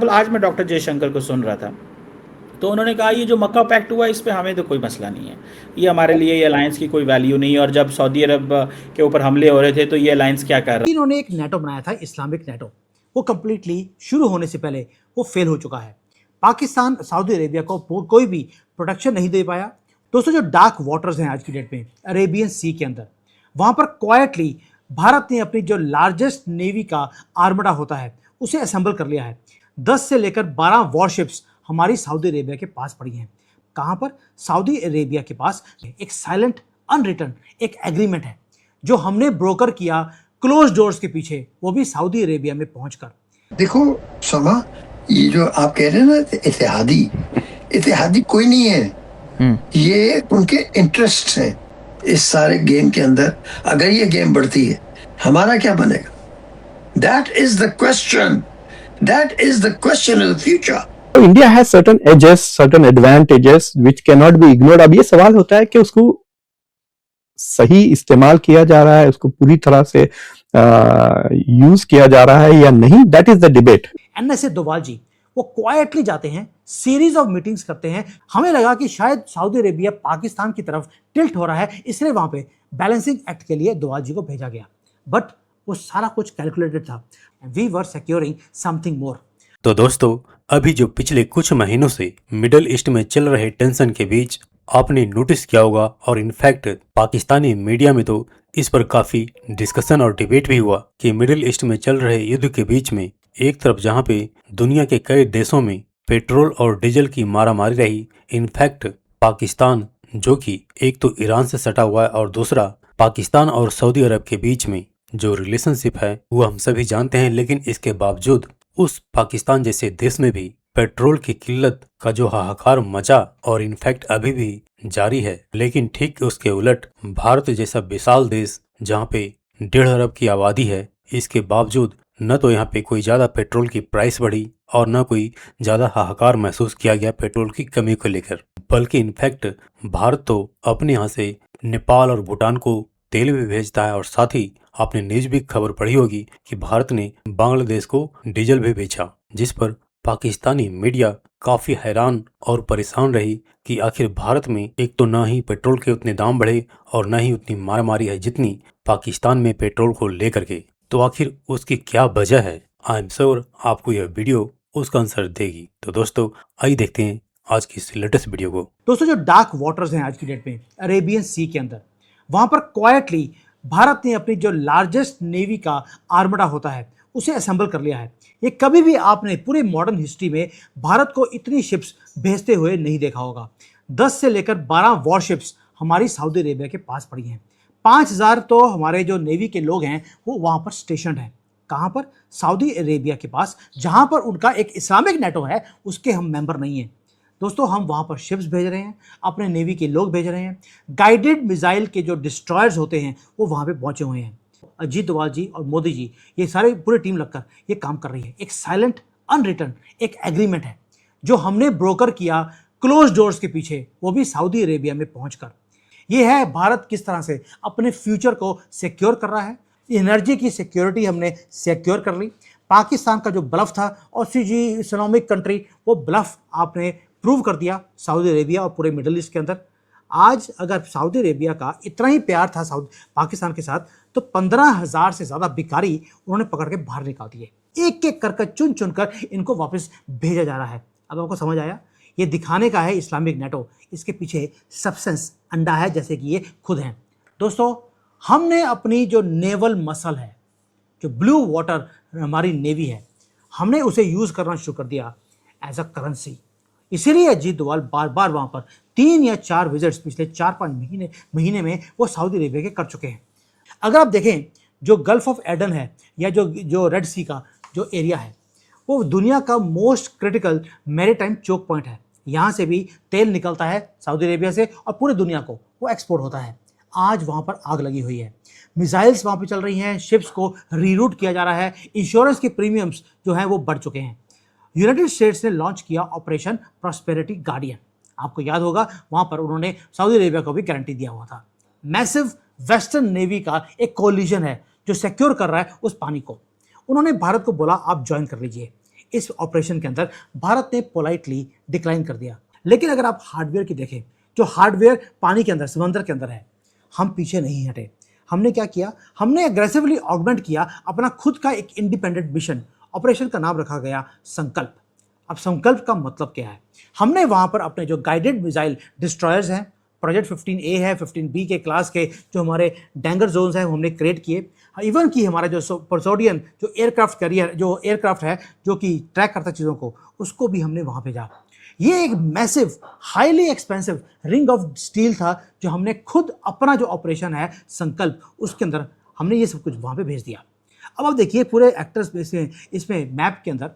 Example आज मैं doctor Jaishankar को सुन रहा था, तो उन्होंने कहा ये जो मक्का पैक्ट हुआ इस पे हमें तो कोई मसला नहीं है, ये हमारे लिए ये अलायंस की कोई वैल्यू नहीं है, और जब सऊदी अरब के ऊपर हमले हो रहे थे तो ये अलायंस क्या कर रहा इन्होंने एक नेटो बनाया था, इस्लामिक नेटो। वो कंप्लीटली शुरू होने से पहले वो फेल हो चुका है। पाकिस्तान सऊदी अरेबिया को कोई भी प्रोटेक्शन नहीं दे पाया। दोस्तों, जो डार्क वाटर्स हैं आज की डेट में अरेबियन सी के अंदर, वहां पर क्वाइटली भारत ने अपनी जो लार्जेस्ट नेवी का आर्मडा होता है उसे असेंबल कर लिया है। 10 से लेकर 12 वॉरशिप्स हमारी सऊदी अरेबिया के पास पड़ी हैं। कहां पर? सऊदी अरेबिया के पास एक साइलेंट अनरिटन एक एग्रीमेंट है जो हमने ब्रोकर किया क्लोज डोर्स के पीछे, वो भी सऊदी अरेबिया में पहुंचकर। देखो समा, ये जो आप कह रहे हैं ना इत्तेहादी, इत्तेहादी कोई नहीं है, ये उनके इंटरेस्ट हैं इस सारे गेम के अंदर। अगर ये गेम बढ़ती है हमारा क्या बनेगा? That is the question, that is the question of the future. India has certain ages, certain advantages which can not be ignored. अब ये सवाल होता है कि उसको सही इस्तेमाल किया जा रहा है, उसको पूरी तरह से यूज किया जा रहा है या नहीं, that is the debate. NSA Doval ji वो क्वाइटली जाते हैं, सीरीज ऑफ मीटिंग्स करते हैं। हमें लगा कि शायद सऊदी अरेबिया पाकिस्तान की तरफ टिल्ट हो रहा है, इसलिए वहां पे बैलेंसिंग एक्ट के लिए डोभाल जी को भेजा गया। बट वो सारा कुछ कैलकुलेटेड था। We were securing something more. तो दोस्तों, अभी जो पिछले कुछ महीनों से मिडल ईस्ट में चल रहे टेंशन के बीच आपने नोटिस किया होगा, और इनफैक्ट पाकिस्तानी मीडिया में तो इस पर काफी डिस्कशन और डिबेट भी हुआ कि मिडिल ईस्ट में चल रहे युद्ध के बीच में एक तरफ जहां पे दुनिया के कई देशों में पेट्रोल और डीजल की मारामारी रही, इनफैक्ट पाकिस्तान जो कि एक तो ईरान से सटा हुआ है और दूसरा पाकिस्तान और सऊदी अरब के बीच में जो रिलेशनशिप है वो हम सभी जानते हैं, लेकिन इसके बावजूद उस पाकिस्तान जैसे देश में भी पेट्रोल की किल्लत का जो हाहाकार मचा और इनफैक्ट अभी भी जारी है। लेकिन ठीक उसके उलट भारत जैसा विशाल देश जहाँ पे 1.5 अरब की आबादी है, इसके बावजूद न तो यहाँ पे कोई ज्यादा पेट्रोल की प्राइस बढ़ी और न कोई ज्यादा हाहाकार महसूस किया गया पेट्रोल की कमी को लेकर, बल्कि इनफैक्ट भारत तो अपने यहाँ से नेपाल और भूटान को तेल भी भेजता है, और साथ ही आपने न्यूज भी खबर पढ़ी होगी कि भारत ने बांग्लादेश को डीजल भी बेचा, जिस पर पाकिस्तानी मीडिया काफी हैरान और परेशान रही कि आखिर भारत में एक तो ना ही पेट्रोल के उतने दाम बढ़े और ना ही उतनी मारामारी है जितनी पाकिस्तान में पेट्रोल को लेकर के, तो आखिर उसकी क्या वजह है। आई एम श्योर आपको यह वीडियो उसका आंसर देगी। तो दोस्तों, आइए देखते हैं आज की इस लेटेस्ट वीडियो को। दोस्तों, जो डार्क वाटर्स हैं आज की डेट में अरेबियन सी के अंदर, वहां पर क्वाइटली भारत ने अपनी जो लार्जेस्ट नेवी का आर्मडा होता है उसे असेंबल कर लिया है। ये कभी भी आपने पूरे मॉडर्न हिस्ट्री में भारत को इतनी शिप्स भेजते हुए नहीं देखा होगा। 10 से लेकर 12 वॉरशिप्स हमारी सऊदी अरेबिया के पास पड़ी हैं। 5000 तो हमारे जो नेवी के लोग हैं वो वहाँ पर स्टेशन हैं। कहाँ पर? सऊदी अरेबिया के पास, जहाँ पर उनका एक इस्लामिक नेटो है, उसके हम मेंबर नहीं हैं। दोस्तों, हम वहाँ पर शिप्स भेज रहे हैं, अपने नेवी के लोग भेज रहे हैं, गाइडेड मिसाइल के जो डिस्ट्रॉयर्स होते हैं वो वहाँ पे पहुँचे हुए हैं। अजीत डोभाल जी और मोदी जी, ये सारे पूरी टीम लगकर ये काम कर रही है। एक साइलेंट अनरिटन एक एग्रीमेंट है जो हमने ब्रोकर किया क्लोज डोर्स के पीछे, वो भी सऊदी अरेबिया में पहुंचकर। ये है भारत किस तरह से अपने फ्यूचर को सिक्योर कर रहा है। एनर्जी की सिक्योरिटी हमने सिक्योर कर ली। पाकिस्तान का जो ब्लफ था और जी इस्लामिक कंट्री, वो ब्लफ आपने प्रूव कर दिया सऊदी अरेबिया और पूरे मिडल ईस्ट के अंदर। आज अगर सऊदी अरेबिया का इतना ही प्यार था पाकिस्तान के साथ, तो 15,000 से ज़्यादा भिखारी उन्होंने पकड़ के बाहर निकाल दिए। एक एक कर चुन चुन कर इनको वापस भेजा जा रहा है। अब आपको समझ आया? ये दिखाने का है इस्लामिक नेटो, इसके पीछे सब्सटेंस अंडा है, जैसे कि ये खुद हैं। दोस्तों, हमने अपनी जो नेवल मसल है, जो ब्लू वाटर हमारी नेवी है, हमने उसे यूज़ करना शुरू कर दिया एज अ करेंसी। इसीलिए अजीत डोभाल बार बार वहाँ पर 3 या 4 विजिट्स पिछले 4-5 महीने में वो सऊदी अरेबिया के कर चुके हैं। अगर आप देखें, जो गल्फ ऑफ एडन है या जो रेड सी का जो एरिया है, वो दुनिया का most critical maritime choke point है। यहाँ से भी तेल निकलता है सऊदी अरेबिया से और पूरे दुनिया को वो एक्सपोर्ट होता है। आज वहाँ पर आग लगी हुई है, मिसाइल्स वहाँ पर चल रही हैं, शिप्स को रीरूट किया जा रहा है, इंश्योरेंस के प्रीमियम्स जो हैं वो बढ़ चुके हैं। यूनाइटेड स्टेट्स ने लॉन्च किया ऑपरेशन प्रॉस्पेरिटी गार्डियन। आपको याद होगा, वहाँ पर उन्होंने सऊदी अरेबिया को भी गारंटी दिया हुआ था। मैसिव वेस्टर्न नेवी का एक कोलिजन है जो सिक्योर कर रहा है उस पानी को। उन्होंने भारत को बोला आप ज्वाइन कर लीजिए। इस ऑपरेशन के अंदर भारत ने पोलाइटली डिक्लाइन कर दिया। लेकिन अगर आप हार्डवेयर की देखें, जो हार्डवेयर पानी के अंदर, समंदर के अंदर है, हम पीछे नहीं हटे। हमने क्या किया, हमने एग्रेसिवली ऑगमेंट किया अपना खुद का एक इंडिपेंडेंट मिशन। ऑपरेशन का नाम रखा गया संकल्प। अब संकल्प का मतलब क्या है, हमने वहां पर अपने जो गाइडेड मिसाइल डिस्ट्रॉयर्स हैं, प्रोजेक्ट 15A है, 15B के क्लास के जो हमारे डैंगर जोन्स हैं, हमने क्रिएट किए। इवन कि हमारा जो पोसेइडन जो एयरक्राफ्ट कैरियर, जो एयरक्राफ्ट है जो कि ट्रैक करता है चीज़ों को, उसको भी हमने वहाँ भेजा। ये एक massive highly expensive ring of steel था जो हमने खुद अपना जो ऑपरेशन है संकल्प, उसके अंदर हमने ये सब कुछ वहाँ पे भेज दिया। अब आप देखिए पूरे एक्टर्स में इसमें मैप के अंदर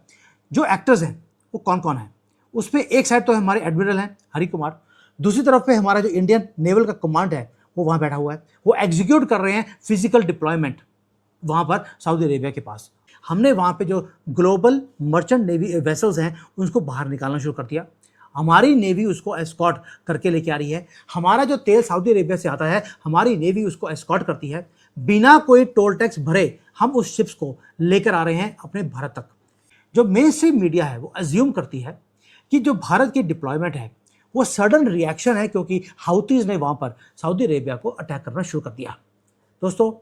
जो एक्टर्स हैं वो कौन कौन है। उस पर एक साइड तो हमारे एडमिरल हैं हरि कुमार, दूसरी तरफ पे हमारा जो इंडियन नेवल का कमांड है वो वहाँ बैठा हुआ है, वो एग्जीक्यूट कर रहे हैं फिजिकल डिप्लॉयमेंट वहाँ पर सऊदी अरेबिया के पास। हमने वहाँ पे जो ग्लोबल मर्चेंट नेवी वेसल्स हैं उनको बाहर निकालना शुरू कर दिया। हमारी नेवी उसको एस्कॉर्ट करके लेके आ रही है। हमारा जो तेल सऊदी अरेबिया से आता है, हमारी नेवी उसको एस्कॉर्ट करती है। बिना कोई टोल टैक्स भरे हम उस शिप्स को लेकर आ रहे हैं अपने भारत तक। जो मेन स्ट्रीम मीडिया है वो अज्यूम करती है कि जो भारत की डिप्लॉयमेंट है वो सडन रिएक्शन है क्योंकि हाउतीज ने वहाँ पर सऊदी अरेबिया को अटैक करना शुरू कर दिया। दोस्तों,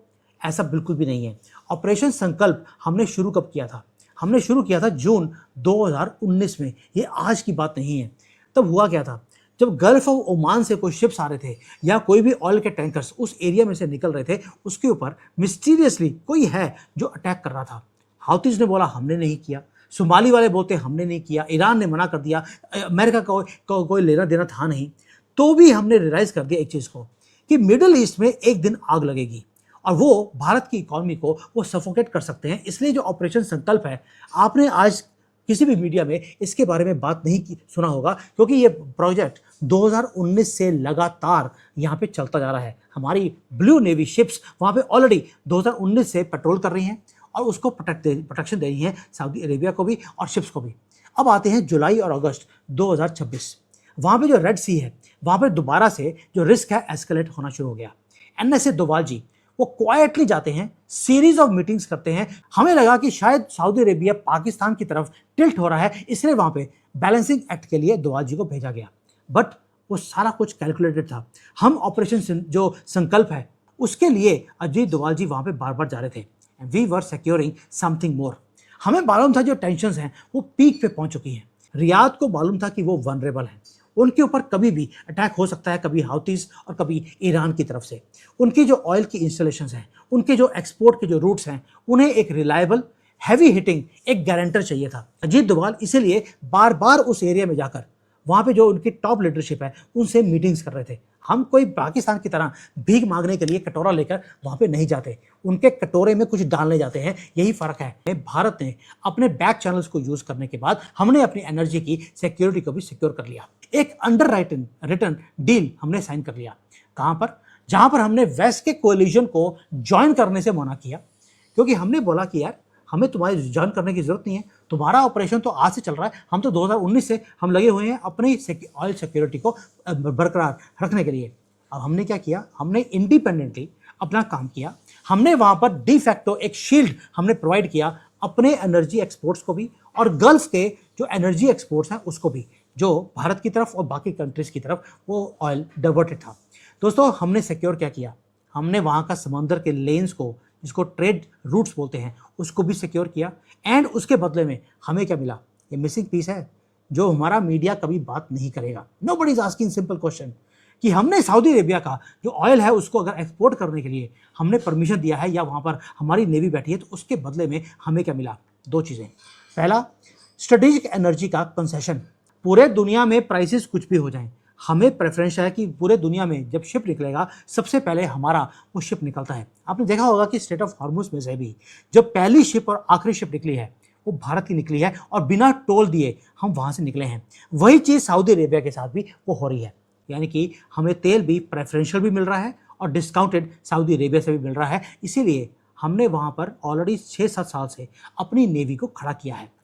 ऐसा बिल्कुल भी नहीं है। ऑपरेशन संकल्प हमने शुरू कब किया था? हमने शुरू किया था जून 2019 में। ये आज की बात नहीं है। तब हुआ क्या था, जब गल्फ ऑफ ओमान से कोई शिप्स आ रहे थे या कोई भी ऑयल के टैंकर्स उस एरिया में से निकल रहे थे, उसके ऊपर मिस्टीरियसली कोई है जो अटैक कर रहा था। हाउतीज ने बोला हमने नहीं किया, सोमाली वाले बोलते हमने नहीं किया, ईरान ने मना कर दिया, अमेरिका का कोई लेना देना था नहीं। तो भी हमने रियलाइज़ कर दिया एक चीज़ को कि मिडिल ईस्ट में एक दिन आग लगेगी और वो भारत की इकॉनमी को वो सफोकेट कर सकते हैं। इसलिए जो ऑपरेशन संकल्प है, आपने आज किसी भी मीडिया में इसके बारे में बात नहीं की सुना होगा क्योंकि ये प्रोजेक्ट 2019 से लगातार यहाँ पे चलता जा रहा है। हमारी ब्लू नेवी शिप्स वहाँ पे ऑलरेडी 2019 से पेट्रोल कर रही हैं और उसको प्रोटेक्शन दे रही हैं सऊदी अरेबिया को भी और शिप्स को भी। अब आते हैं जुलाई और अगस्त 2026। वहाँ पे जो रेड सी है वहाँ पे दोबारा से जो रिस्क है एस्केलेट होना शुरू हो गया। NSA डोवाल जी वो क्वाइटली जाते हैं, सीरीज ऑफ मीटिंग्स करते हैं। हमें लगा कि शायद सऊदी अरेबिया पाकिस्तान की तरफ टिल्ट हो रहा है, इसलिए वहाँ पे बैलेंसिंग एक्ट के लिए डोवाल जी को भेजा गया। बट वो सारा कुछ कैलकुलेटेड था। हम ऑपरेशन जो संकल्प है उसके लिए अजीत डोवाल जी वहाँ पे बार बार जा रहे थे। We were securing something more. हमें मालूम था जो टेंशंस हैं वो पीक पे पहुंच चुकी हैं। रियाद को मालूम था कि वो वनरेबल हैं, उनके ऊपर कभी भी अटैक हो सकता है, कभी हाउतीज और कभी ईरान की तरफ से। उनकी जो ऑयल की इंस्टॉलेशंस हैं, उनके जो एक्सपोर्ट के जो रूट्स हैं, उन्हें एक रिलायबल हैवी हिटिंग एक गारंटर चाहिए था। अजीत डोभाल इसीलिए बार बार उस एरिया में जाकर वहाँ पे जो उनकी टॉप लीडरशिप है उनसे मीटिंग्स कर रहे थे। हम कोई पाकिस्तान की तरह भीख मांगने के लिए कटोरा लेकर वहाँ पे नहीं जाते, उनके कटोरे में कुछ डालने जाते हैं, यही फ़र्क है। भारत ने अपने बैक चैनल्स को यूज़ करने के बाद हमने अपनी एनर्जी की सिक्योरिटी को भी सिक्योर कर लिया। एक अंडर रिटन डील हमने साइन कर लिया। कहाँ पर? जहाँ पर हमने वेस्ट के कोलिशन को ज्वाइन करने से मना किया, क्योंकि हमने बोला कि यार हमें तुम्हारी ज्वाइन करने की ज़रूरत नहीं है, तुम्हारा ऑपरेशन तो आज से चल रहा है, हम तो 2019 से हम लगे हुए हैं अपनी ऑयल सिक्योरिटी को बरकरार रखने के लिए। अब हमने क्या किया, हमने इंडिपेंडेंटली अपना काम किया। हमने वहाँ पर डी फैक्टो एक शील्ड हमने प्रोवाइड किया अपने एनर्जी एक्सपोर्ट्स को भी और गल्फ के जो एनर्जी एक्सपोर्ट्स हैं उसको भी, जो भारत की तरफ और बाकी कंट्रीज़ की तरफ वो ऑयल डाइवर्टेड था। दोस्तों, हमने सिक्योर क्या किया, हमने वहाँ का समंदर के लेन्स को, जिसको ट्रेड रूट्स बोलते हैं, उसको भी सिक्योर किया। एंड उसके बदले में हमें क्या मिला, ये मिसिंग पीस है जो हमारा मीडिया कभी बात नहीं करेगा। Nobody is asking simple question कि हमने सऊदी अरेबिया का जो ऑयल है उसको अगर एक्सपोर्ट करने के लिए हमने परमिशन दिया है या वहाँ पर हमारी नेवी बैठी है, तो उसके बदले में हमें क्या मिला? दो चीज़ें। पहला, स्ट्रेटेजिक एनर्जी का कंसेशन। पूरे दुनिया में प्राइसेस कुछ भी हो जाएं, हमें प्रेफरेंस है कि पूरे दुनिया में जब शिप निकलेगा सबसे पहले हमारा वो शिप निकलता है। आपने देखा होगा कि स्ट्रेट ऑफ हॉर्मुज में से भी जब पहली शिप और आखिरी शिप निकली है वो भारत की निकली है और बिना टोल दिए हम वहाँ से निकले हैं। वही चीज़ सऊदी अरेबिया के साथ भी वो हो रही है, यानी कि हमें तेल भी प्रेफरेंशियल भी मिल रहा है और डिस्काउंटेड सऊदी अरेबिया से भी मिल रहा है। इसीलिए हमने वहाँ पर ऑलरेडी 6-7 साल से अपनी नेवी को खड़ा किया है।